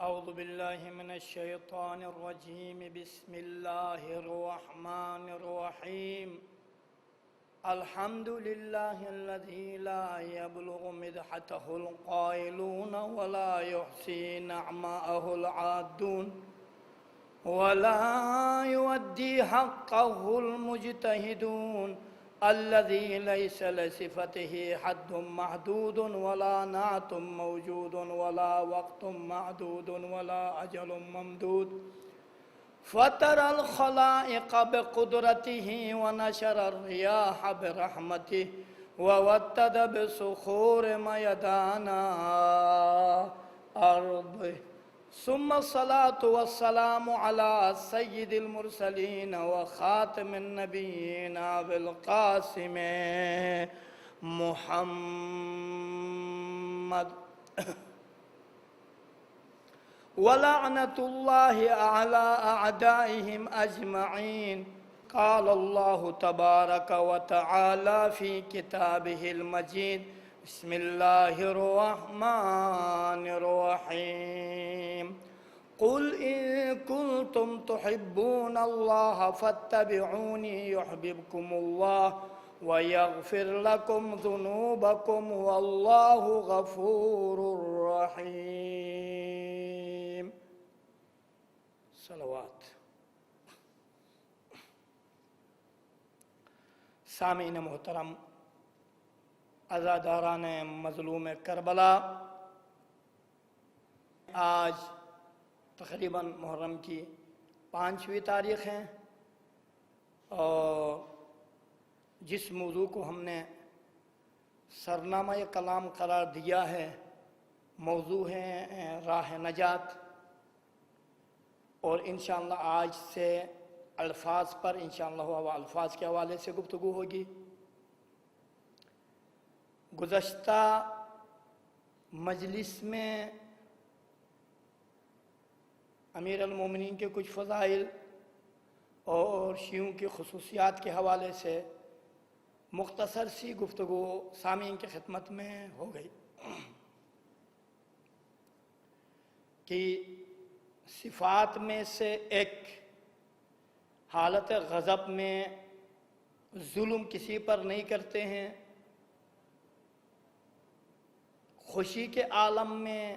أعوذ بالله من الشيطان الرجيم بسم الله الرحمن الرحيم الحمد لله الذي لا يبلغ مدحته القائلون ولا يحصي نعماءه العادون ولا يؤدي حقه المجتهدون الذي ليس لصفته حد محدود ولا نعت موجود ولا وقت معدود ولا أجل ممدود فطر الخلائق بقدرته ونشر الرياح برحمته ووتد بصخور ميدانا أرضه ثم الصلاة والسلام على سيد المرسلين وخاتم النبيين أبي القاسم محمد ولعنة الله على أعدائهم أجمعين. قال الله تبارك وتعالى في كتابه المجيد بسم الله الرحمن الرحيم قل إن كنتم تحبون الله فاتبعوني يحببكم الله ويغفر لكم ذنوبكم والله غفور رحيم. صلوات. سامعین محترم، عزاداران مظلوم کربلا، آج تقریباً محرم کی 5ویں تاریخ ہے اور جس موضوع کو ہم نے سرنامہ کلام قرار دیا ہے موضوع ہے راہ نجات، اور انشاءاللہ آج سے الفاظ پر انشاءاللہ الفاظ کے حوالے سے گفتگو ہوگی۔ گزشتہ مجلس میں امیر المومنین کے کچھ فضائل اور شیعوں کی خصوصیات کے حوالے سے مختصر سی گفتگو سامعین کی خدمت میں ہو گئی کہ صفات میں سے ایک حالت غضب میں ظلم کسی پر نہیں کرتے ہیں، خوشی کے عالم میں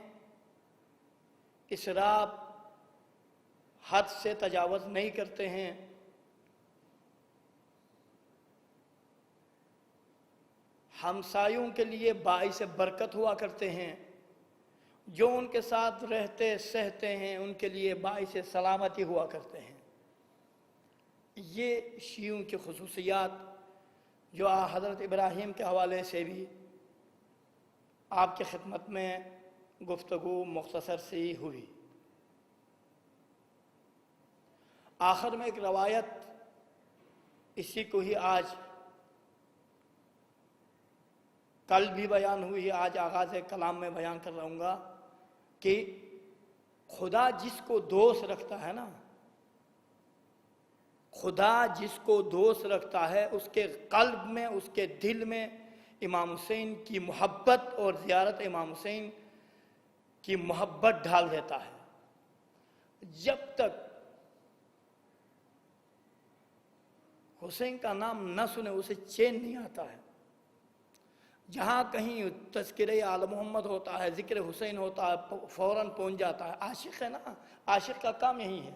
اسراف حد سے تجاوز نہیں کرتے ہیں، ہمسایوں کے لیے باعث برکت ہوا کرتے ہیں، جو ان کے ساتھ رہتے سہتے ہیں ان کے لیے باعث سلامتی ہوا کرتے ہیں۔ یہ شیعوں کی خصوصیات جو حضرت ابراہیم کے حوالے سے بھی آپ کی خدمت میں گفتگو مختصر سی ہوئی۔ آخر میں ایک روایت اسی کو ہی آج کل بھی بیان ہوئی، آج آغاز کلام میں بیان کر رہوں گا کہ خدا جس کو دوست رکھتا ہے نا، خدا جس کو دوست رکھتا ہے اس کے قلب میں، اس کے دل میں امام حسین کی محبت اور زیارت امام حسین کی محبت ڈال دیتا ہے۔ جب تک حسین کا نام نہ سنے اسے چین نہیں آتا ہے۔ جہاں کہیں تذکرہ آل محمد ہوتا ہے، ذکر حسین ہوتا ہے، فوراً پہنچ جاتا ہے۔ عاشق ہے نا، عاشق کا کام یہی ہے۔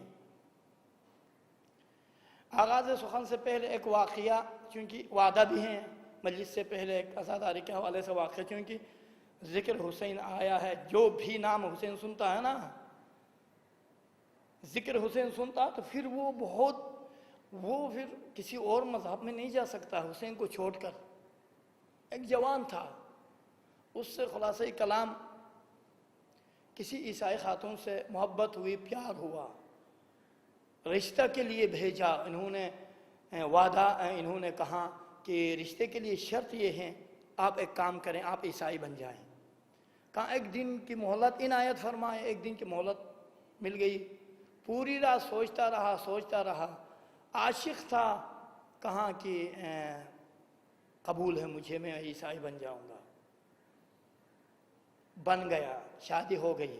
آغاز سخن سے پہلے ایک واقعہ، چونکہ وعدہ بھی ہیں مجلس سے پہلے ایک عزاداری کے حوالے سے واقعہ، چونکہ ذکر حسین آیا ہے، جو بھی نام حسین سنتا ہے نا، ذکر حسین سنتا تو پھر وہ پھر کسی اور مذہب میں نہیں جا سکتا حسین کو چھوڑ کر۔ ایک جوان تھا، اس سے خلاصہ کلام کسی عیسائی خاتون سے محبت ہوئی، پیار ہوا، رشتہ کے لیے بھیجا۔ انہوں نے کہا کہ رشتے کے لیے شرط یہ ہے آپ ایک کام کریں، آپ عیسائی بن جائیں۔ کہا ایک دن کی مہلت عنایت فرمائے۔ ایک دن کی مہلت مل گئی، پوری رات سوچتا رہا، عاشق تھا، کہا کہ قبول ہے مجھے، میں عیسائی بن جاؤں گا۔ بن گیا، شادی ہو گئی۔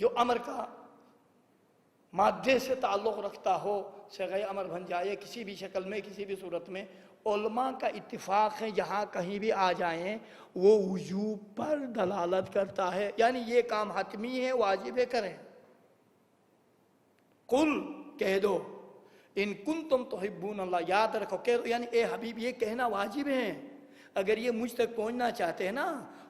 جو امر کا مادے سے تعلق رکھتا ہو صیغہ امر بن جائے کسی بھی شکل میں کسی بھی صورت میں، علماء کا اتفاق ہے جہاں کہیں بھی آ جائیں وہ وجوب پر دلالت کرتا ہے، یعنی یہ کام حتمی ہے، واجب ہے، کریں۔ قل کہہ دو ان کنتم تحبون اللہ، یاد رکھو کہ یعنی اے حبیب یہ کہنا واجب ہے، اگر یہ مجھ تک پہنچنا چاہتے ہیں نا،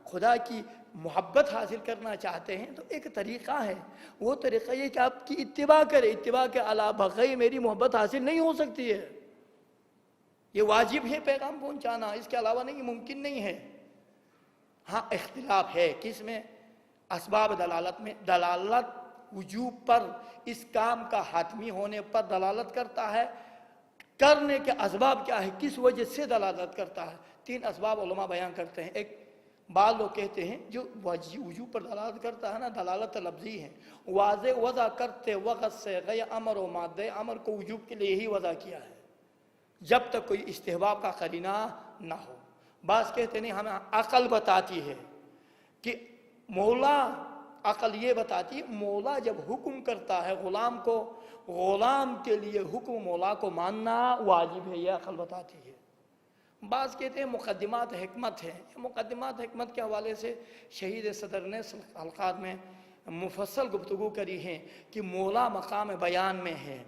خدا کی محبت حاصل کرنا چاہتے ہیں تو ایک طریقہ ہے، وہ طریقہ یہ کہ آپ کی اتباع کرے، اتباع کے علاوہ بغیر میری محبت حاصل نہیں ہو سکتی ہے، یہ واجب ہے پیغام پہنچانا، اس کے علاوہ نہیں، ممکن نہیں ہے۔ ہاں اختلاف ہے کس میں؟ اسباب دلالت میں، دلالت وجوب پر، اس کام کا حتمی ہونے پر دلالت کرتا ہے، کرنے کے اسباب کیا ہے، کس وجہ سے دلالت کرتا ہے۔ 3 اسباب علماء بیان کرتے ہیں۔ ایک بعض لوگ کہتے ہیں جو وجوب پر دلالت کرتا ہے نا، دلالت لفظی ہے، واضح وضع کرتے وقت سے غیر امر و مادہ امر کو وجوب کے لیے ہی وضع کیا ہے جب تک کوئی استحباب کا قرینہ نہ ہو۔ بعض کہتے نہیں، ہمیں عقل بتاتی ہے کہ مولا، عقل یہ بتاتی ہے مولا جب حکم کرتا ہے غلام کو، غلام کے لیے حکم مولا کو ماننا واجب ہے، یہ عقل بتاتی ہے۔ بعض کہتے ہیں مقدمات حکمت ہے، مقدمات حکمت کے حوالے سے شہید صدر نے حلقات میں مفصل گفتگو کری ہے کہ مولا مقام بیان میں ہے،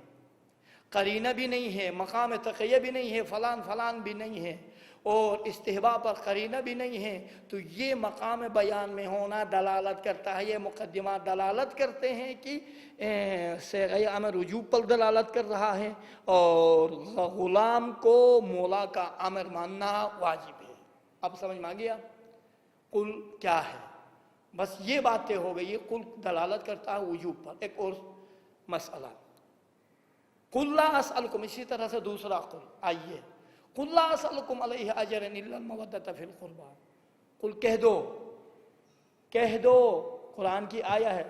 قرینہ بھی نہیں ہے، مقام تقیہ بھی نہیں ہے، فلان فلان بھی نہیں ہے، اور استحباب پر قرینہ بھی نہیں ہے، تو یہ مقام بیان میں ہونا دلالت کرتا ہے۔ یہ مقدمات دلالت کرتے ہیں کہ صیغہ امر وجوب پر دلالت کر رہا ہے اور غلام کو مولا کا امر ماننا واجب ہے۔ اب سمجھ میں آ گیا قل کیا ہے؟ بس یہ باتیں ہو گئی، قل دلالت کرتا ہے وجوب پر۔ ایک اور مسئلہ، قل لا اسألکم، اسی طرح سے دوسرا قل، آئیے، قل لا اسألکم علیہ اجرا الا المودۃ فی القربى، قل کہہ دو، قرآن کی آیہ ہے،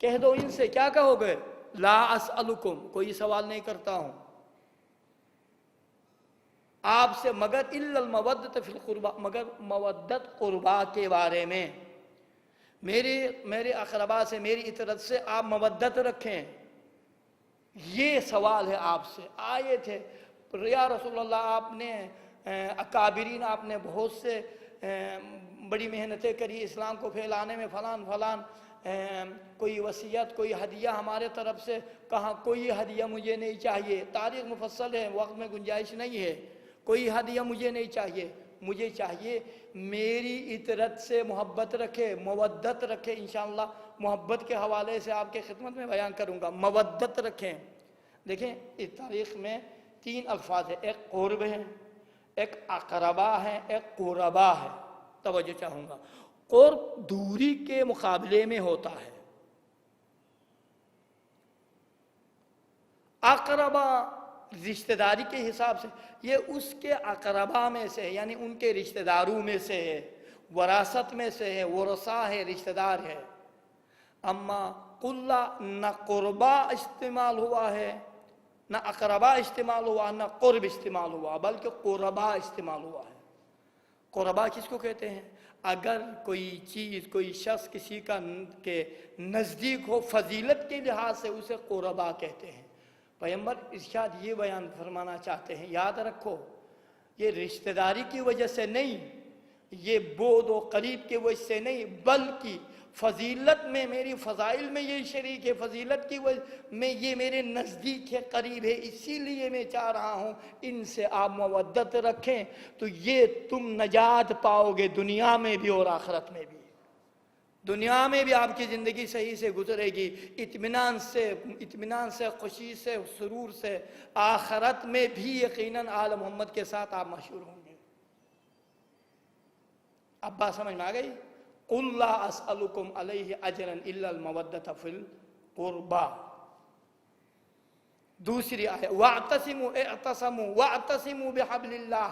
کہہ دو ان سے، کیا کہو گے؟ لا اسألکم، کوئی سوال نہیں کرتا ہوں آپ سے، مگر الا المودۃ فی القربى، مگر مودت قربا کے بارے میں، میرے اقربا سے، میری اطرت سے آپ مودت رکھیں، یہ سوال ہے آپ سے۔ آئے تھے یا رسول اللہ، آپ نے اکابرین، آپ نے بہت سے بڑی محنتیں کری اسلام کو پھیلانے میں، فلان فلان، کوئی وصیت کوئی ہدیہ ہمارے طرف سے، کہاں کوئی ہدیہ مجھے نہیں چاہیے، تاریخ مفصل ہے، وقت میں گنجائش نہیں ہے، کوئی ہدیہ مجھے نہیں چاہیے، مجھے چاہیے میری اطرت سے محبت رکھے، مودت رکھے، انشاءاللہ محبت کے حوالے سے آپ کے خدمت میں بیان کروں گا، مودت رکھیں۔ دیکھیں اس تاریخ میں 3 الفاظ ہیں، ایک قرب ہے، ایک اقربا ہے، ایک قربا ہے۔ توجہ چاہوں گا، قرب دوری کے مقابلے میں ہوتا ہے، اقربا رشتہ داری کے حساب سے، یہ اس کے اقربا میں سے ہے، یعنی ان کے رشتہ داروں میں سے ہے، وراثت میں سے ہے، ورثہ ہے، رشتہ دار ہے۔ اما قلہ نہ قربا استعمال ہوا ہے، نہ اقربا استعمال ہوا، نہ قرب استعمال ہوا، بلکہ قربا استعمال ہوا ہے۔ قربا کس کو کہتے ہیں؟ اگر کوئی چیز، کوئی شخص کسی کا کے نزدیک ہو فضیلت کے لحاظ سے، اسے قربا کہتے ہیں۔ پیغمبر ارشاد یہ بیان فرمانا چاہتے ہیں، یاد رکھو یہ رشتہ داری کی وجہ سے نہیں، یہ بعد و قریب کی وجہ سے نہیں، بلکہ فضیلت میں، میری فضائل میں یہ شریک ہے، فضیلت کی وجہ میں یہ میرے نزدیک ہے، قریب ہے، اسی لیے میں چاہ رہا ہوں ان سے آپ مودت رکھیں، تو یہ تم نجات پاؤ گے دنیا میں بھی اور آخرت میں بھی۔ دنیا میں بھی آپ کی زندگی صحیح سے گزرے گی، اطمینان سے، خوشی سے، سرور سے، آخرت میں بھی یقیناً آل محمد کے ساتھ آپ مشہور ہوں گے۔ اب بات سمجھ میں آ گئی؟ قُلْ لَا أَسْأَلُكُمْ عَلَيْهِ أَجْرًا إِلَّا الْمَوَدَّةَ فِي الْقُرْبَى۔ دوسری آیت، وَاعْتَصِمُوا اعْتَصَمُوا وَاعْتَصِمُوا بِحَبْلِ اللَّهِ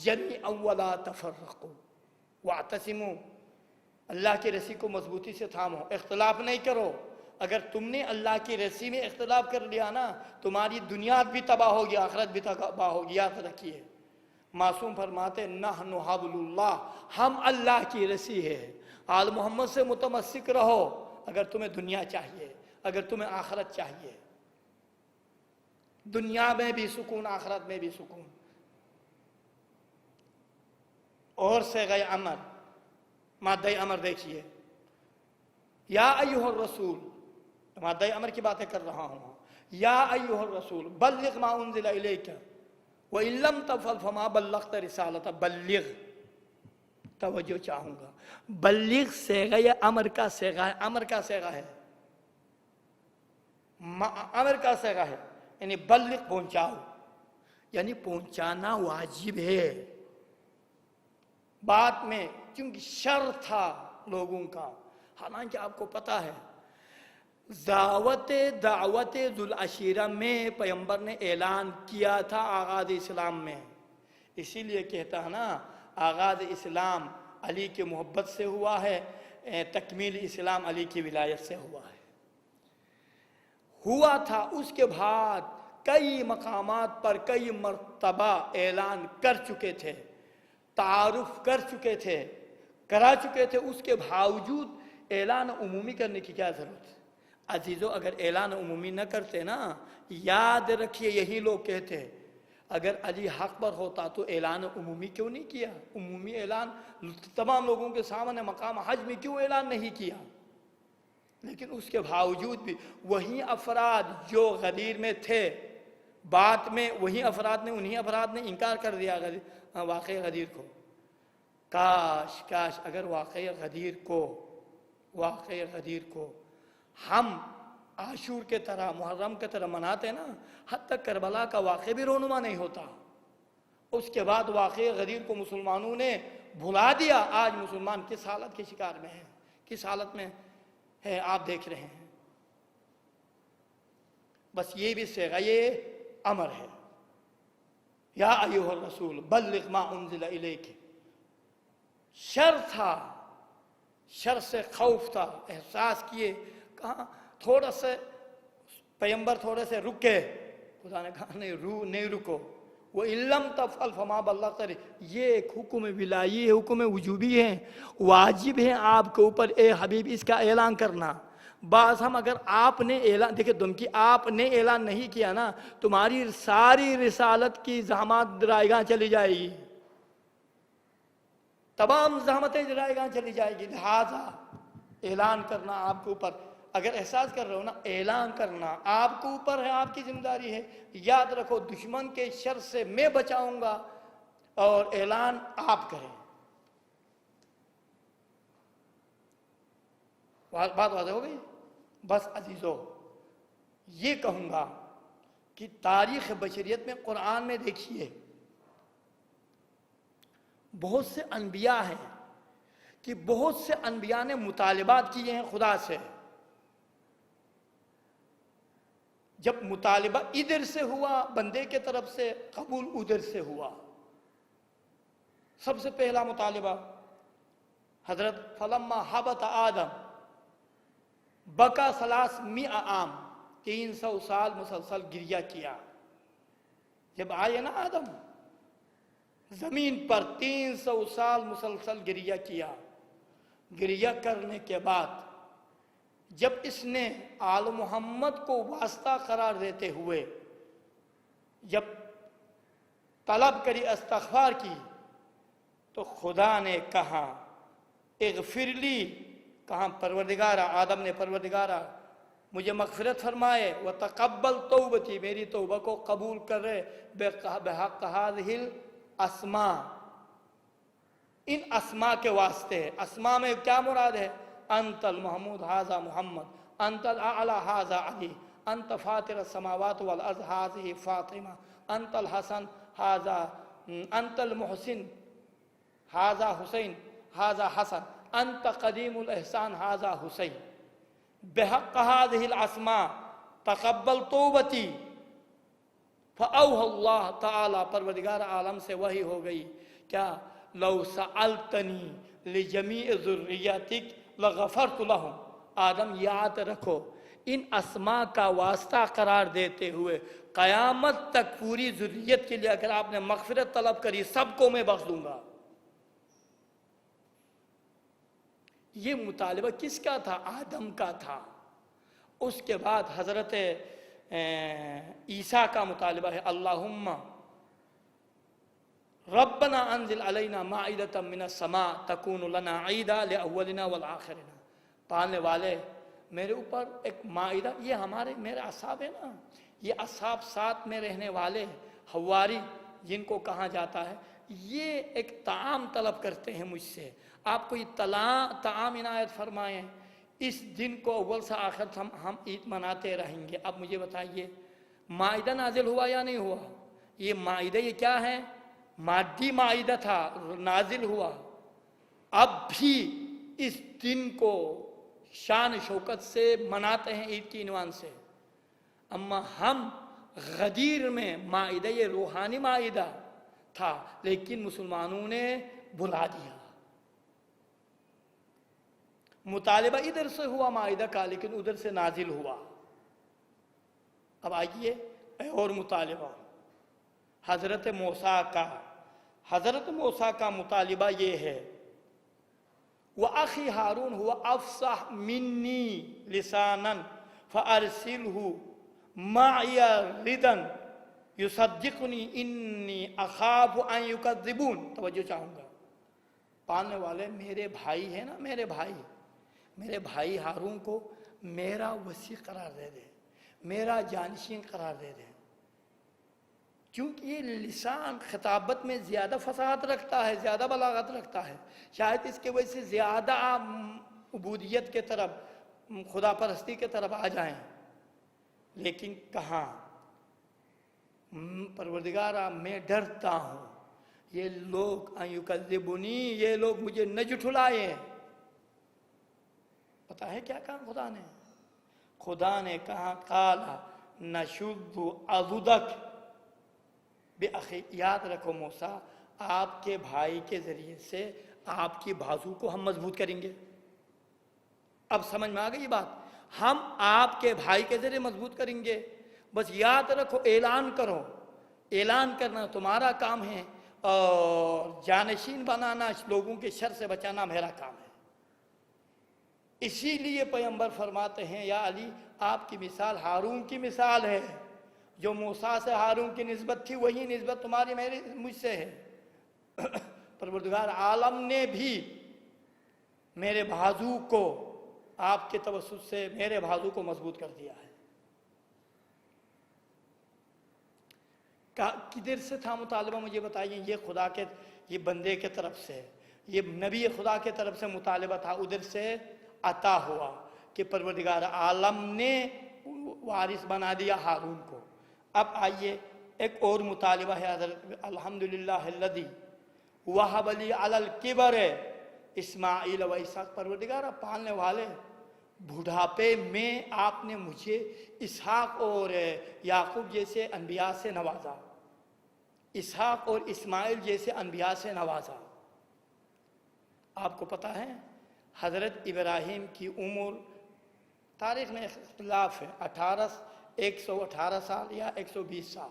جَمِيعًا وَلَا تَفَرَّقُوا۔ وَاعْتَصِمُوا، اللہ کی رسی کو مضبوطی سے تھامو، اختلاف نہیں کرو۔ اگر تم نے اللہ کی رسی میں اختلاف کر لیا نا، تمہاری دنیا بھی تباہ ہوگی، آخرت بھی تباہ ہوگی، یاد رکھیے۔ معصوم فرماتے نحن حبل اللہ، ہم اللہ کی رسی ہے، آل محمد سے متمسک رہو، اگر تمہیں دنیا چاہیے، اگر تمہیں آخرت چاہیے، دنیا میں بھی سکون، آخرت میں بھی سکون۔ اور صیغہ امر، مادہ امر دیکھیے، یا ایھا الرسول، مادہ امر کی باتیں کر رہا ہوں، یا ایھا الرسول بلغ ما انزل الیک وان لم تفعل فما بلغت رسالتہ، بلغ، توجہ چاہوں گا، بلغ صیغہ امر کا صیغہ، امر کا صیغہ ہے، امر کا صیغہ ہے، یعنی بلغ، پہنچاؤ، یعنی پہنچانا واجب ہے۔ بات میں چونکہ شر تھا لوگوں کا، حالانکہ آپ کو پتا ہے دعوت ذوالعشیرہ میں پیغمبر نے اعلان کیا تھا آغاز اسلام میں، اسی لیے کہتا ہے نا آغاز اسلام علی کی محبت سے ہوا ہے، تکمیل اسلام علی کی ولایت سے ہوا ہے، ہوا تھا۔ اس کے بعد کئی مقامات پر کئی مرتبہ اعلان کر چکے تھے، تعارف کر چکے تھے، کرا چکے تھے، اس کے باوجود اعلان عمومی کرنے کی کیا ضرورت ہے؟ عزیزو، اگر اعلان عمومی نہ کرتے نا، یاد رکھیے یہی لوگ کہتے اگر علی حق پر ہوتا تو اعلان عمومی کیوں نہیں کیا؟ عمومی اعلان تمام لوگوں کے سامنے مقام حج میں کیوں اعلان نہیں کیا؟ لیکن اس کے باوجود بھی وہی افراد جو غدیر میں تھے، بعد میں وہی افراد نے، انہی افراد نے انکار کر دیا واقعی غدیر کو۔ کاش اگر واقعی غدیر کو ہم عاشور کے طرح، محرم کے طرح مناتے نا، حتی کربلا کا واقعہ بھی رونما نہیں ہوتا۔ اس کے بعد واقعی غدیر کو مسلمانوں نے بھلا دیا۔ آج مسلمان کس حالت کے شکار میں ہیں، کس حالت میں ہے آپ دیکھ رہے ہیں۔ بس یہ بھی صیغہ امر ہے، یا ایھا الرسول بلغ ما انزل الیک۔ شر تھا، شر سے خوف تھا، احساس کیے، کہاں تھوڑا سے پیغمبر تھوڑے سے رکے، خدا نے کہا نہیں رکو، وَإِن لَمْ تَفْعَلْ فَمَا بَلَّغْتَ، یہ ایک حکم ولائی ہے، حکم وجوبی ہے، واجب ہے آپ کے اوپر اے حبیب اس کا اعلان کرنا۔ بعض ہم اگر آپ نے اعلان، دیکھیں دمکی آپ نے اعلان نہیں کیا نا، تمہاری ساری رسالت کی زحمات رائے گاہ چلی جائے گی، تمام زحمتیں رائے گاہ چلی جائے گی۔ لہذا اعلان کرنا آپ کے اوپر، اگر احساس کر رہے ہو نا، اعلان کرنا آپ کے اوپر ہے، آپ کی ذمہ داری ہے۔ یاد رکھو دشمن کے شر سے میں بچاؤں گا، اور اعلان آپ کریں۔ بات واضح ہو گئی؟ بس عزیزو، یہ کہوں گا کہ تاریخ بشریت میں، قرآن میں دیکھیے بہت سے انبیاء ہیں کہ بہت سے انبیاء نے مطالبات کیے ہیں خدا سے۔ جب مطالبہ ادھر سے ہوا بندے کے طرف سے، قبول ادھر سے ہوا۔ سب سے پہلا مطالبہ حضرت فلما حبط آدم بکا 300 عام، 300 سال مسلسل گریہ کیا۔ جب آئے نا آدم زمین پر، 300 سال مسلسل گریہ کیا۔ گریہ کرنے کے بعد جب اس نے آل محمد کو واسطہ قرار دیتے ہوئے جب طلب کری، استغفار کی، تو خدا نے کہا اغفر لی، کہا پروردگارہ، آدم نے پروردگارہ مجھے مغفرت فرمائے، وتقبل توبتی، میری توبہ کو قبول کر رہے، بحق هذه الاسماء، ان اسماء کے واسطے۔ اسماء میں کیا مراد ہے؟ انت المحمود ھذا محمد، انت الاعلی ھذا علی، انت فاطر السماوات والارض ھذہ فاطمہ، انت الحسن ھذا، انت المحسن ھذا حسین، ھذا حسن، انت قدیم الاحسان ھذا حسین، بحق هذه الاسماء تقبل توبتی۔ فاوحى اللہ تعالی، پروردگار عالم سے وحی ہو گئی، کیا؟ لو سألتنی لجمیع ذریتک لغفرت لہم۔ آدم یاد رکھو، ان اسماء کا واسطہ قرار دیتے ہوئے قیامت تک پوری ذریت کے لیے اگر آپ نے مغفرت طلب کری، سب کو میں بخش دوں گا۔ یہ مطالبہ کس کا تھا؟ آدم کا تھا۔ اس کے بعد حضرت عیسیٰ کا مطالبہ ہے، اللہم ربنا انزل علینا مائدۃ من السماء تکون لنا عیدا لاولنا والآخرنا۔ پالنے والے میرے اوپر ایک مائدہ، یہ میرے اصحاب ہے نا، یہ اصحاب ساتھ میں رہنے والے حواری جن کو کہا جاتا ہے، یہ ایک طعام طلب کرتے ہیں مجھ سے، آپ کو یہ طعام عنایت فرمائیں۔ اس دن کو اول سے آخر ہم عید مناتے رہیں گے۔ اب مجھے بتائیے مائدہ نازل ہوا یا نہیں ہوا؟ یہ مائدہ یہ کیا ہے؟ مادی مائدہ تھا، نازل ہوا۔ اب بھی اس دن کو شان شوکت سے مناتے ہیں عید کی عنوان سے۔ اما ہم غدیر میں مائدہ یہ روحانی مائدہ تھا، لیکن مسلمانوں نے بلا دیا۔ مطالبہ ادھر سے ہوا مائدہ کا، لیکن ادھر سے نازل ہوا۔ اب آئیے اور مطالبہ حضرت موسیٰ کا مطالبہ یہ ہے، وَأَخِي ہارون هُوَ أَفْصَحُ مِنِّي لِسَانًا فَأَرْسِلْهُ مَعِيَ رِدًا يُصَدِّقُنِي إِنِّي أَخَافُ أَن يُكَذِّبُونَ۔ توجہ چاہوں گا، پالنے والے میرے بھائی ہیں نا، میرے بھائی ہارون کو میرا وصی قرار دے دے، میرا جانشین قرار دے دے، کیونکہ یہ لسان خطابت میں زیادہ فصاحت رکھتا ہے، زیادہ بلاغت رکھتا ہے، شاید اس کے وجہ سے زیادہ عبودیت کے طرف، خدا پرستی کے طرف آ جائیں۔ لیکن کہاں، پروردگارا میں ڈرتا ہوں یہ لوگ ان یکذبونی، یہ لوگ مجھے نہ جھٹلائیں۔ پتا ہے کیا کہا خدا نے کہا قال نشد عضدک بأخی، یاد رکھو موسیٰ، آپ کے بھائی کے ذریعے سے آپ کی بازو کو ہم مضبوط کریں گے۔ اب سمجھ میں آ گئی یہ بات، ہم آپ کے بھائی کے ذریعے مضبوط کریں گے، بس یاد رکھو اعلان کرو، اعلان کرنا تمہارا کام ہے، اور جانشین بنانا، لوگوں کے شر سے بچانا میرا کام ہے۔ اسی لیے پیغمبر فرماتے ہیں یا علی، آپ کی مثال ہارون کی مثال ہے، جو موسیٰ سے ہارون کی نسبت تھی وہی نسبت تمہاری مجھ سے ہے۔ پروردگار عالم نے بھی میرے بازو کو، آپ کے توسط سے میرے بازو کو مضبوط کر دیا ہے۔ کدھر سے تھا مطالبہ مجھے بتائیے؟ یہ خدا کے، یہ بندے کے طرف سے، یہ نبی خدا کے طرف سے مطالبہ تھا، ادھر سے عطا ہوا کہ پروردگار عالم نے وارث بنا دیا ہارون کو۔ اب آئیے ایک اور مطالبہ ہے حضرت الحمدللہ الذی وہب لی علی الکبر اسماعیل و اسحاق، پروردگار پالنے والے بڑھاپے میں آپ نے مجھے اسحاق اور یعقوب جیسے انبیاء سے نوازا، اسحاق اور اسماعیل جیسے انبیاء سے نوازا۔ آپ کو پتہ ہے حضرت ابراہیم کی عمر، تاریخ میں اختلاف ہے، 118 سال یا 120 سال،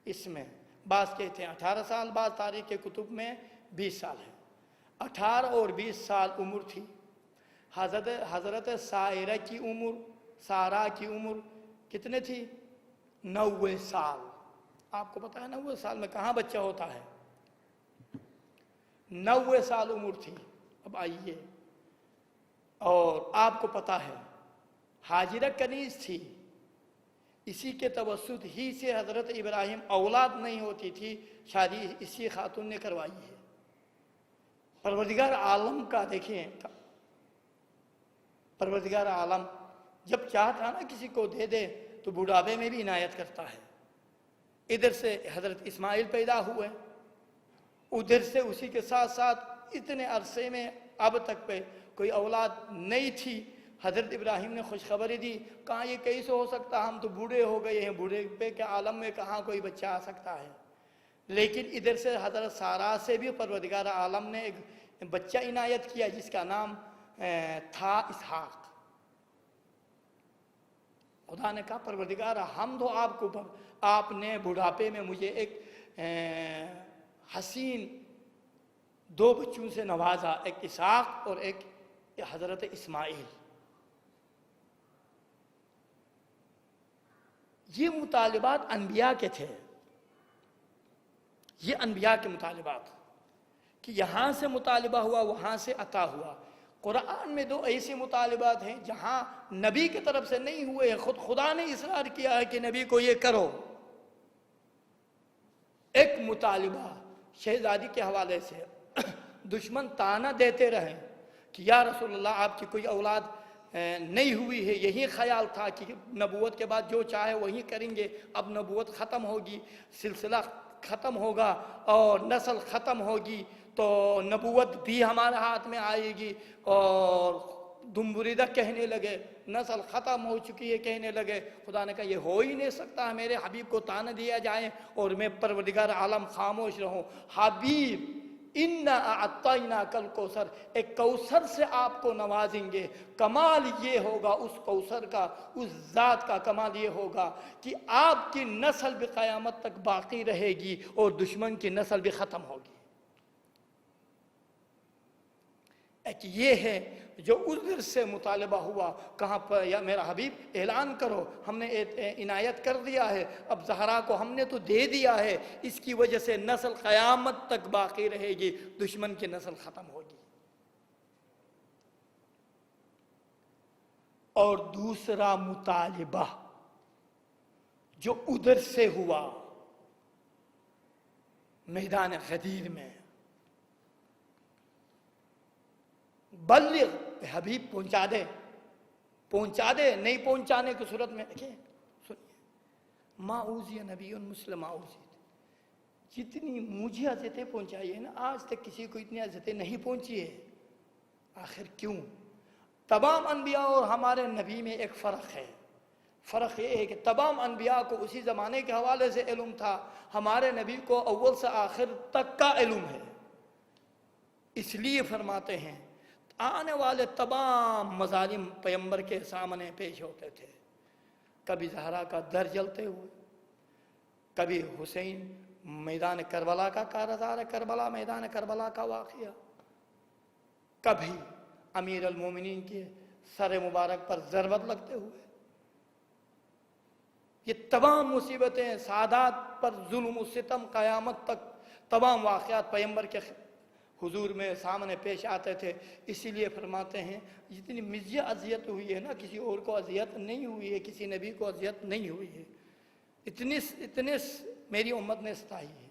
اس میں بعض کہتے ہیں 18 سال، بعض تاریخ کے کتب میں 20 سال ہے۔ 18 اور 20 سال عمر تھی۔ حضرت سارہ کی عمر کتنے تھی؟ 90 سال۔ آپ کو پتہ ہے 90 سال میں کہاں بچہ ہوتا ہے؟ 90 سال عمر تھی۔ اب آئیے، اور آپ کو پتہ ہے حاجرہ کنیز تھی، اسی کے توسط ہی سے حضرت ابراہیم اولاد نہیں ہوتی تھی، شادی اسی خاتون نے کروائی ہے۔ پروردگار عالم کا دیکھیں، پروردگار عالم جب چاہتا نا کسی کو دے دے تو بڑھاپے میں بھی عنایت کرتا ہے۔ ادھر سے حضرت اسماعیل پیدا ہوئے، ادھر سے اسی کے ساتھ ساتھ اتنے عرصے میں اب تک پہ کوئی اولاد نہیں تھی۔ حضرت ابراہیم نے خوشخبری دی، کہاں یہ کیسے ہو سکتا، ہم تو بوڑھے ہو گئے ہیں، بوڑھے پہ کے عالم میں کہاں کوئی بچہ آ سکتا ہے۔ لیکن ادھر سے حضرت سارہ سے بھی پروردگار عالم نے ایک بچہ عنایت کیا جس کا نام تھا اسحاق۔ خدا نے کہا پروردگار حمد ہو آپ کو، آپ نے بڑھاپے میں مجھے ایک حسین 2 بچوں سے نوازا، ایک اسحاق اور ایک یہ حضرت اسماعیل، یہ مطالبات انبیاء کے تھے، یہ انبیاء کے مطالبات کہ یہاں سے مطالبہ ہوا، وہاں سے عطا ہوا۔ قرآن میں دو ایسے مطالبات ہیں جہاں نبی کی طرف سے نہیں ہوئے ہیں، خود خدا نے اصرار کیا ہے کہ نبی کو یہ کرو۔ ایک مطالبہ شہزادی کے حوالے سے دشمن تانا دیتے رہے کہ یا رسول اللہ آپ کی کوئی اولاد نہیں ہوئی ہے، یہی خیال تھا کہ نبوت کے بعد جو چاہے وہی کریں گے، اب نبوت ختم ہوگی، سلسلہ ختم ہوگا اور نسل ختم ہوگی تو نبوت بھی ہمارے ہاتھ میں آئے گی، اور دمبریدہ کہنے لگے نسل ختم ہو چکی ہے کہنے لگے۔ خدا نے کہا یہ ہو ہی نہیں سکتا، میرے حبیب کو تانا دیا جائے اور میں پروردگار عالم خاموش رہوں۔ حبیب اِنَّا أَعْطَيْنَاكَ الْكَوْثَرَ، ایک کوثر سے آپ کو نوازیں گے۔ کمال یہ ہوگا اس کوثر کا، اس ذات کا کمال یہ ہوگا کہ آپ کی نسل بھی قیامت تک باقی رہے گی اور دشمن کی نسل بھی ختم ہوگی۔ ایک یہ ہے جو ادھر سے مطالبہ ہوا، کہاں پر یا میرا حبیب اعلان کرو، ہم نے عنایت کر دیا ہے، اب زہرا کو ہم نے تو دے دیا ہے، اس کی وجہ سے نسل قیامت تک باقی رہے گی، دشمن کی نسل ختم ہوگی۔ اور دوسرا مطالبہ جو ادھر سے ہوا میدان غدیر میں، بلغ، حبیب پہنچا دے، پہنچا دے، نہیں پہنچانے کی صورت میں دیکھیں سنیے، ما اوذی نبی مسلم اوذی، جتنی مجھے اذیتیں پہنچائی ہیں نا آج تک کسی کو اتنی اذیتیں نہیں پہنچی ہے۔ آخر کیوں؟ تمام انبیاء اور ہمارے نبی میں ایک فرق ہے، فرق یہ ہے کہ تمام انبیاء کو اسی زمانے کے حوالے سے علم تھا، ہمارے نبی کو اول سے آخر تک کا علم ہے۔ اس لیے فرماتے ہیں آنے والے تمام مظالم پیغمبر کے سامنے پیش ہوتے تھے، کبھی زہرا کا در جلتے ہوئے، کبھی حسین میدان کربلا کا کارزار کربلا، میدان کربلا کا واقعہ، کبھی امیر المومنین کے سر مبارک پر ضربت لگتے ہوئے۔ یہ تمام مصیبتیں، سادات پر ظلم و ستم، قیامت تک تمام واقعات پیغمبر کے حضور میں سامنے پیش آتے تھے۔ اسی لیے فرماتے ہیں جتنی مجھے اذیت ہوئی ہے نا کسی اور کو اذیت نہیں ہوئی ہے، کسی نبی کو اذیت نہیں ہوئی ہے، اتنے میری امت نے ستائی ہے۔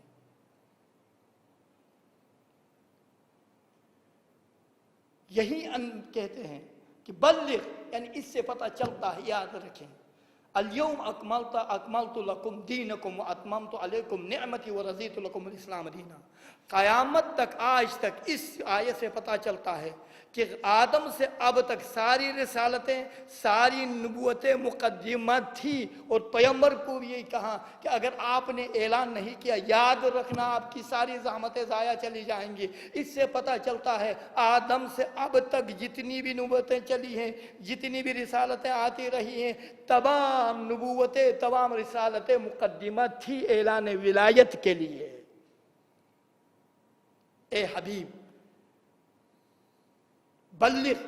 یہی کہتے ہیں کہ بلغ، یعنی اس سے پتہ چلتا ہے، یاد رکھیں، اليوم اکملت لکم دینکم واتممت علیکم نعمتی ورضیت لکم الاسلام دینا۔ قیامت تک، آج تک اس آیت سے پتہ چلتا ہے کہ آدم سے اب تک ساری رسالتیں، ساری نبوتیں مقدمت تھی، اور پیغمبر کو بھی یہی کہا کہ اگر آپ نے اعلان نہیں کیا یاد رکھنا آپ کی ساری زحمتیں ضائع چلی جائیں گی۔ اس سے پتہ چلتا ہے آدم سے اب تک جتنی بھی نبوتیں چلی ہیں، جتنی بھی رسالتیں آتی رہی ہیں، تمام نبوتیں، تمام رسالتیں مقدمت تھی اعلان ولایت کے لیے۔ اے حبیب بلغ،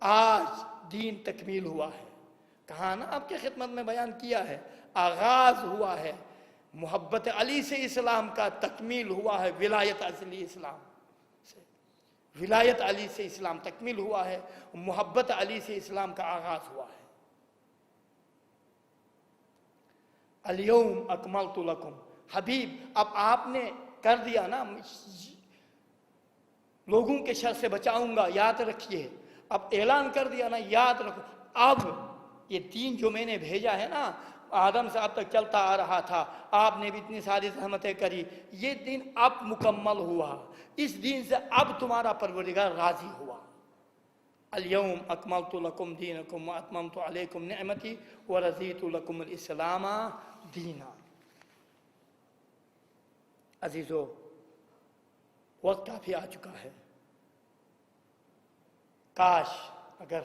آج دین تکمیل ہوا ہے، کہا نا آپ کے خدمت میں بیان کیا ہے، آغاز ہوا ہے محبت علی سے اسلام کا، تکمیل ہوا ہے ولایت علی اسلام سے، ولایت علی سے اسلام تکمیل ہوا ہے، محبت علی سے اسلام کا آغاز ہوا ہے۔ الیوم اکملت لکم، حبیب اب آپ نے کر دیا نا، لوگوں کے شر سے بچاؤں گا، یاد رکھیے، اب اعلان کر دیا نا، یاد رکھو، اب یہ دین جو میں نے بھیجا ہے نا، آدم سے اب تک چلتا آ رہا تھا، آپ نے بھی اتنی ساری زحمتیں کری، یہ دین اب مکمل ہوا، اس دین سے اب تمہارا پروردگار راضی ہوا۔ الیوم اکملت لکم دینکم واتممت علیکم نعمتی ورضیت لکم الاسلام دینا۔ عزیزو، وقت کافی آ چکا ہے، کاش اگر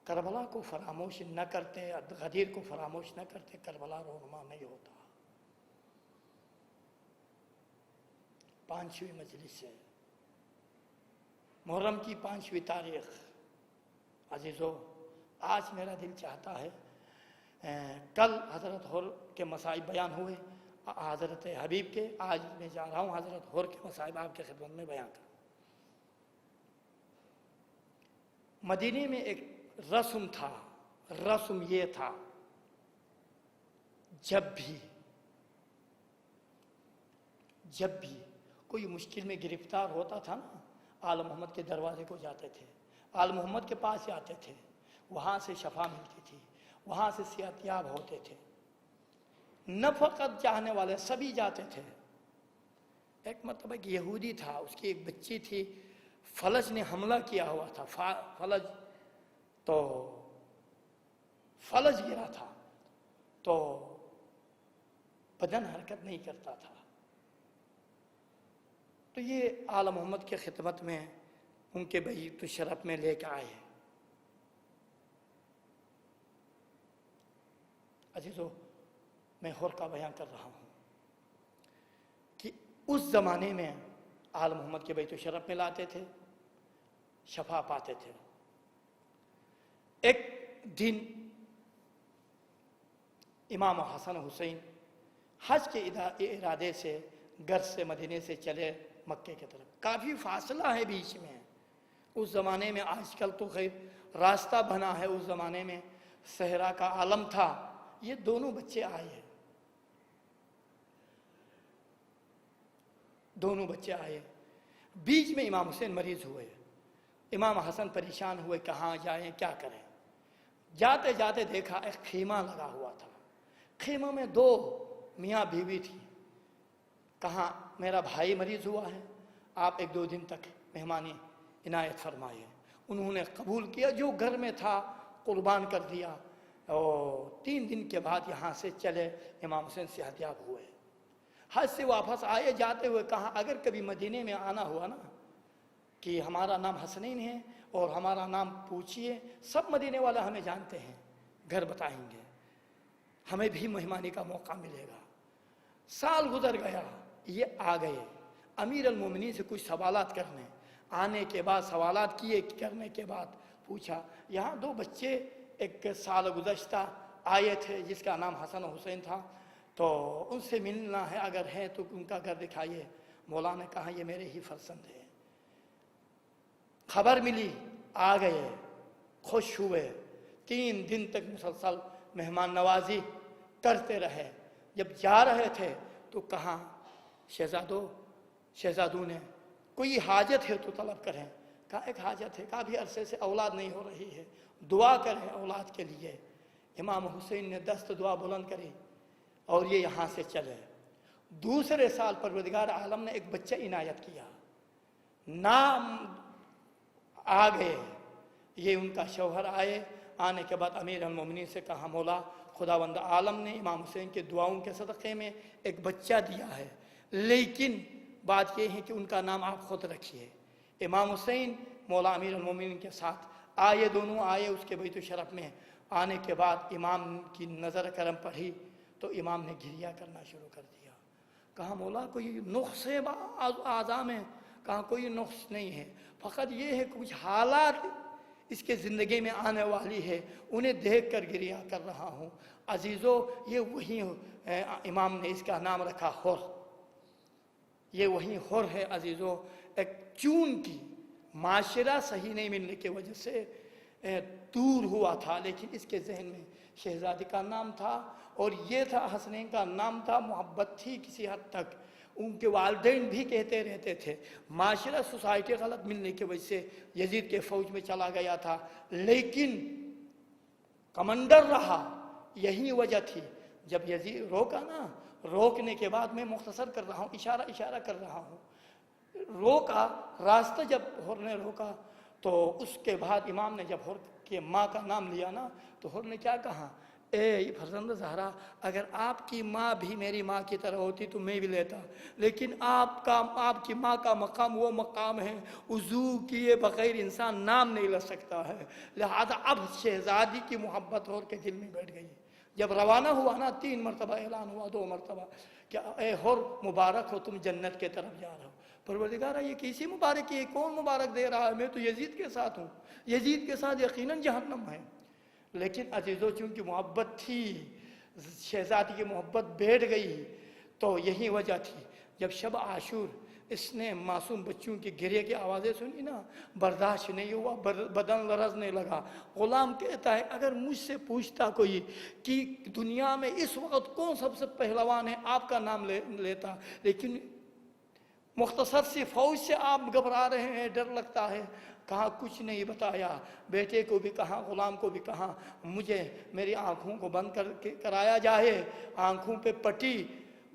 کربلا کو فراموش نہ کرتے، غدیر کو فراموش نہ کرتے، کربلا رونما نہیں ہوتا۔ 5ویں مجلس سے محرم کی 5ویں تاریخ، عزیزو آج میرا دل چاہتا ہے، کل حضرت حر کے مصائب بیان ہوئے حضرت حبیب کے، آج میں جا رہا ہوں حضرت حر کے مصائب آپ کے خدمت میں بیان کروں۔ مدینے میں ایک رسم تھا، رسم یہ تھا جب بھی کوئی مشکل میں گرفتار ہوتا تھا نا، آل محمد کے دروازے کو جاتے تھے، آل محمد کے پاس جاتے تھے، وہاں سے شفا ملتی تھی، وہاں سے صحتیاب ہوتے تھے۔ نہ فقط چاہنے والے، سبھی جاتے تھے۔ ایک مطلب ایک یہودی تھا، اس کی ایک بچی تھی، فلج نے حملہ کیا ہوا تھا، فلج گرا تھا تو بدن حرکت نہیں کرتا تھا، تو یہ آل محمد کی خدمت میں ان کے بیت الشرف میں لے کے آئے۔ عزیزو میں حر کا بیان کر رہا ہوں کہ اس زمانے میں آل محمد کے بیت الشرف میں لاتے تھے، شفا پاتے تھے۔ ایک دن امام حسن حسین حج کے ارادے سے گھر سے مدینے سے چلے مکے کی طرف، کافی فاصلہ ہے بیچ میں۔ اس زمانے میں، آج کل تو خیر راستہ بنا ہے، اس زمانے میں صحرا کا عالم تھا۔ یہ دونوں بچے آئے، بیچ میں امام حسین مریض ہوئے، امام حسن پریشان ہوئے، کہاں جائیں کیا کریں۔ جاتے جاتے دیکھا ایک خیمہ لگا ہوا تھا، خیمہ میں 2 میاں بیوی تھی۔ کہاں میرا بھائی مریض ہوا ہے، آپ 1-2 دن تک مہمانی عنایت فرمائیے۔ انہوں نے قبول کیا، جو گھر میں تھا قربان کر دیا، اور 3 دن کے بعد یہاں سے چلے، امام حسین صحتیاب ہوئے۔ حج سے واپس آئے، جاتے ہوئے کہا اگر کبھی مدینے میں آنا ہوا نا کہ ہمارا نام حسنین ہے اور ہمارا نام پوچھئے، سب مدینے والے ہمیں جانتے ہیں، گھر بتائیں گے، ہمیں بھی مہمانی کا موقع ملے گا۔ سال گزر گیا، یہ آ گئے امیر المومنین سے کچھ سوالات کرنے۔ آنے کے بعد سوالات کیے، کرنے کے بعد پوچھا یہاں 2 بچے ایک سال گزشتہ آئے تھے جس کا نام حسن حسین تھا، تو ان سے ملنا ہے، اگر ہے تو ان کا گھر دکھائیے۔ مولا نے کہا یہ میرے ہی فرزند ہے۔ خبر ملی، آ گئے، خوش ہوئے، 3 دن تک مسلسل مہمان نوازی کرتے رہے۔ جب جا رہے تھے تو کہا شہزادوں نے کوئی حاجت ہے تو طلب کریں۔ کہا ایک حاجت ہے، کافی عرصے سے اولاد نہیں ہو رہی ہے، دعا کریں اولاد کے لیے۔ امام حسین نے دست دعا بلند کری اور یہ یہاں سے چلے۔ دوسرے سال پروردگار عالم نے ایک بچہ عنایت کیا، نام آ گئے، یہ ان کا شوہر آئے۔ آنے کے بعد امیر المومنین سے کہا مولا خداوند عالم نے امام حسین کے دعاؤں کے صدقے میں ایک بچہ دیا ہے، لیکن بات یہ ہے کہ ان کا نام آپ خود رکھیے۔ امام حسین مولا امیر المومنین کے ساتھ آئے، دونوں آئے اس کے بیت الشرف میں۔ آنے کے بعد امام کی نظر کرم پڑھی تو امام نے گریہ کرنا شروع کر دیا۔ کہا مولا کوئی نقص ہے اعضاء میں؟ کہا کوئی نقص نہیں ہے، فقط یہ ہے کچھ حالات اس کے زندگی میں آنے والی ہے، انہیں دیکھ کر گریہ کر رہا ہوں۔ عزیزو یہ وہی امام نے اس کا نام رکھا حر، یہ وہی حر ہے۔ عزیزو ایک چون کی معاشرہ صحیح نہیں ملنے کی وجہ سے دور ہوا تھا، لیکن اس کے ذہن میں شہزادی کا نام تھا اور یہ تھا حسنین کا نام تھا، محبت تھی کسی حد تک۔ ان کے والدین بھی کہتے رہتے تھے، معاشرہ سوسائٹی غلط ملنے کی وجہ سے یزید کے فوج میں چلا گیا تھا، لیکن کمانڈر رہا، یہی وجہ تھی۔ جب یزید روکا نا، روکنے کے بعد میں مختصر کر رہا ہوں، اشارہ کر رہا ہوں، روکا راستہ، جب حر نے روکا تو اس کے بعد امام نے جب حر کے ماں کا نام لیا نا تو حر نے کیا کہا، اے فرزند زہرا اگر آپ کی ماں بھی میری ماں کی طرح ہوتی تو میں بھی لیتا، لیکن آپ کی ماں کا مقام وہ مقام ہے، وضو کیے بغیر انسان نام نہیں لے سکتا ہے، لہذا اب شہزادی کی محبت حر کے دل میں بیٹھ گئی۔ جب روانہ ہوا نا 3 مرتبہ اعلان ہوا، 2 مرتبہ کہ اے حر مبارک ہو تم جنت کے طرف جا رہے ہو۔ پروردگارہ یہ کیسی مبارک ہے، کون مبارک دے رہا ہے؟ میں تو یزید کے ساتھ ہوں، یزید کے ساتھ یقیناً جہنم ہے۔ لیکن عزیزو چونکہ محبت تھی، شہزادی کی محبت بیٹھ گئی، تو یہی وجہ تھی جب شب عاشور اس نے معصوم بچوں کی گریہ کی آوازیں سنی نا، برداشت نہیں ہوا، بدن لرزنے لگا۔ غلام کہتا ہے اگر مجھ سے پوچھتا کوئی کہ دنیا میں اس وقت کون سب سے پہلوان ہے، آپ کا نام لیتا، لیکن مختصر سی فوج سے آپ گھبرا رہے ہیں، ڈر لگتا ہے۔ کہا کچھ نہیں بتایا، بیٹے کو بھی کہا، غلام کو بھی کہا مجھے میری آنکھوں کو بند کرایا جائے، آنکھوں پہ پٹی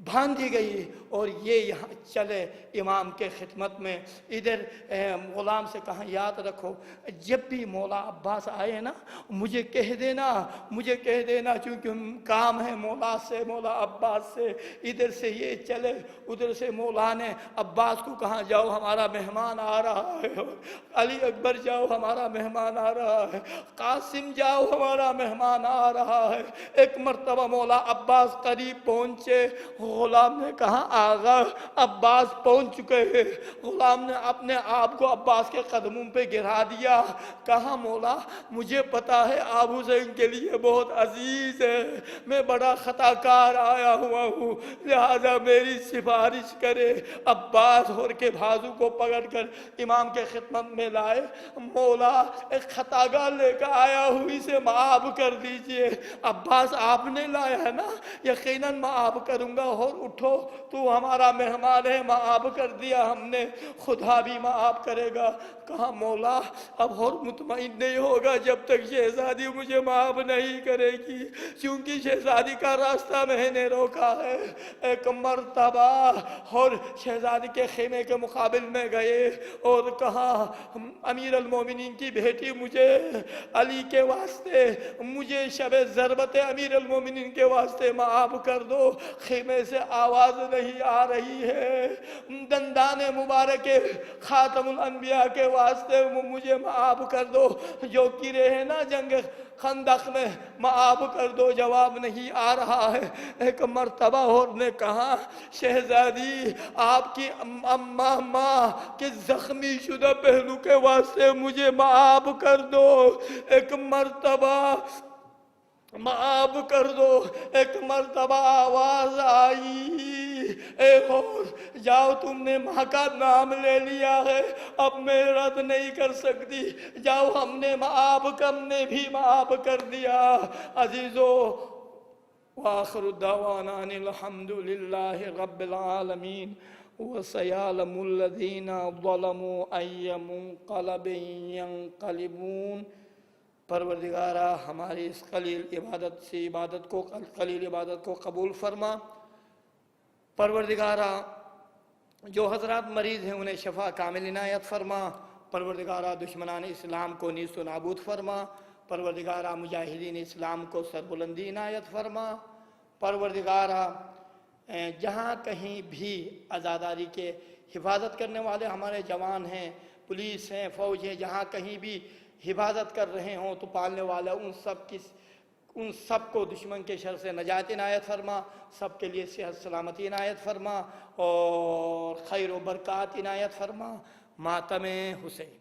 باندھی گئی اور یہ یہاں چلے امام کے خدمت میں۔ ادھر غلام سے کہا یاد رکھو جب بھی مولا عباس آئے نا مجھے کہہ دینا چونکہ کام ہے مولا سے، مولا عباس سے۔ ادھر سے یہ چلے، ادھر سے مولا نے عباس کو کہا جاؤ ہمارا مہمان آ رہا ہے، علی اکبر جاؤ ہمارا مہمان آ رہا ہے، قاسم جاؤ ہمارا مہمان آ رہا ہے۔ ایک مرتبہ مولا عباس قریب پہنچے، غلام نے کہا آغا عباس پہنچ چکے ہیں۔ غلام نے اپنے آپ کو عباس کے قدموں پہ گرا دیا، کہا مولا مجھے پتا ہے آپ حسین کے لیے بہت عزیز ہے، میں بڑا خطا کار آیا ہوا ہوں، لہذا میری سفارش کرے۔ عباس ہور کے بازو کو پکڑ کر امام کے خدمت میں لائے، مولا ایک خطا کار لے کر آیا ہوں، اسے معاف کر دیجئے۔ عباس آپ نے لایا ہے نا، یقیناً معاف کروں گا، اور اٹھو تو ہمارا مہمان ہے، معاف کر دیا ہم نے، خدا بھی معاف کرے گا۔ کہا مولا اب اور مطمئن نہیں ہوگا جب تک شہزادی مجھے معاف نہیں کرے گی، چونکہ شہزادی کا راستہ میں نے روکا ہے۔ ایک مرتبہ اور شہزادی کے خیمے کے مقابل میں گئے اور کہا امیر المومنین کی بیٹی مجھے علی کے واسطے، مجھے شب ضربت امیر المومنین کے واسطے معاف کر دو، خیمے سے آواز نہیں آ رہی ہے، دندان مبارک خاتم الانبیاء کے واسطے مجھے معاف کر دو، جو گرے ہیں نا جنگ خندق میں معاف کر دو، جواب نہیں آ رہا ہے۔ ایک مرتبہ اور نے کہا شہزادی آپ کی اماں کے زخمی شدہ پہلو کے واسطے مجھے معاف کر دو، ایک مرتبہ معاف کر دو۔ ایک مرتبہ آواز آئی اے ہور جاؤ تم نے ماں کا نام لے لیا ہے، اب میں رد نہیں کر سکتی، جاؤ ہم نے بھی معاف کر دیا۔ عزیزو وآخر الدعوانا ان الحمد للہ رب العالمین وسيعلم الذين ظلموا أي منقلب ينقلبون۔ پروردگارہ ہماری اس قلیل عبادت کو قبول فرما۔ پروردگارہ جو حضرات مریض ہیں انہیں شفا کامل عنایت فرما۔ پروردگارہ دشمنان اسلام کو نیست و نابود فرما۔ پروردگارہ مجاہدین اسلام کو سربلندی عنایت فرما۔ پروردگارہ جہاں کہیں بھی آزاداری کے حفاظت کرنے والے ہمارے جوان ہیں، پولیس ہیں، فوج ہیں، جہاں کہیں بھی حفاظت کر رہے ہوں تو پالنے والا ان سب کو دشمن کے شر سے نجات عنایت فرما، سب کے لیے صحت سلامتی عنایت فرما اور خیر و برکات عنایت فرما۔ ماتم حسین۔